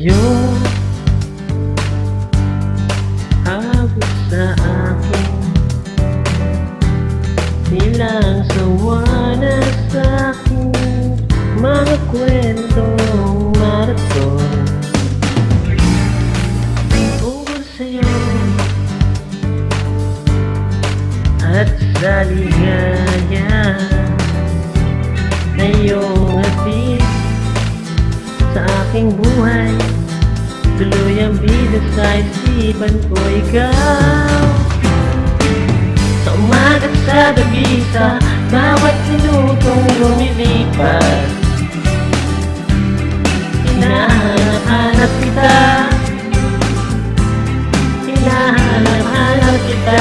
sa'yo, hawak sa akin, ilang sawa na sa'king mga kwentong maraton tungkol sa'yo at sa ligaya na iyong hatid sa aking buhay. Tuloy ang bida sa isipan ko, ikaw. Sa umaga at sa gabi, sa bawat minutong lumilipas, hinahanap-hanap kita, hinahanap-hanap kita.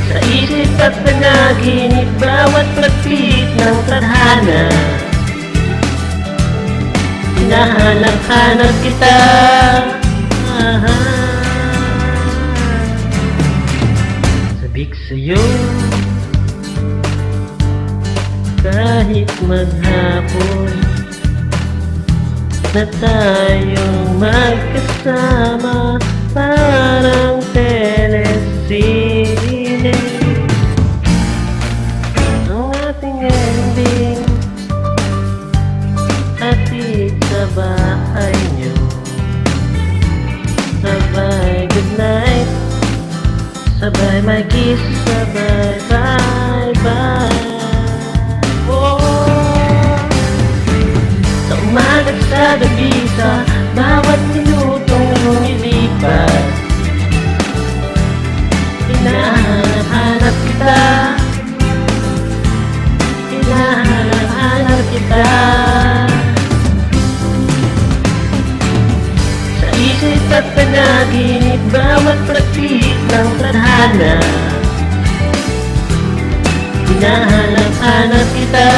Sa isip at panaginip, bawat pagpit ng tadhana, hinahanap-hanap kita. Sabik sa'yo kahit maghapon na tayong magkasama, parang telesine ang ating ending. Hatid sa bahay niyo, sabay good night, sabay my kiss, sabay bye bye. Sa umaga at sa gabi, sa bawat minutong lumilipas, hinahanap-hanap kita, hinahanap-hanap kita. Sa isip at panaginip, bawat praktik ng tadhana, hinahanap-hanap kita.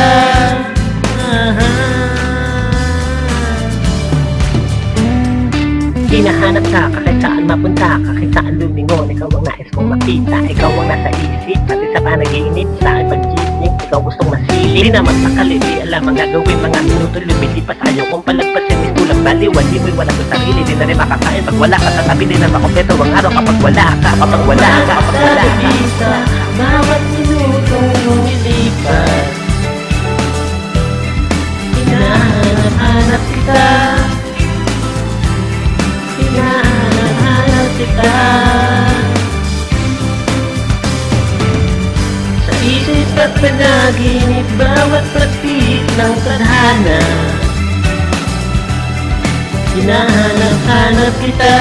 Hinahanap ka, kahit saan mapunta, kahit saan lumingon. Ikaw ang nais kong makita, ikaw ang nasa isip, pati sa panaginip, sa aking pag-gising, ikaw gustong masilip. Di naman sakali, di alam ang gagawin, mga minuto lumilipas. Ayaw kong palagpasin, may tulang baliwan, di mo'y wala sa sarili. Di na rin makakain pag wala ka, sa tabi di na makompleto ang araw kapag wala ka, kapag wala ka, kapag wala ka. Sa bawat minutong lumilipas, hinahanap-hanap kita, hinahanap kita. Sa isip at panaginip, bawat praktik ng tadhana, hinahanap-hanap kita.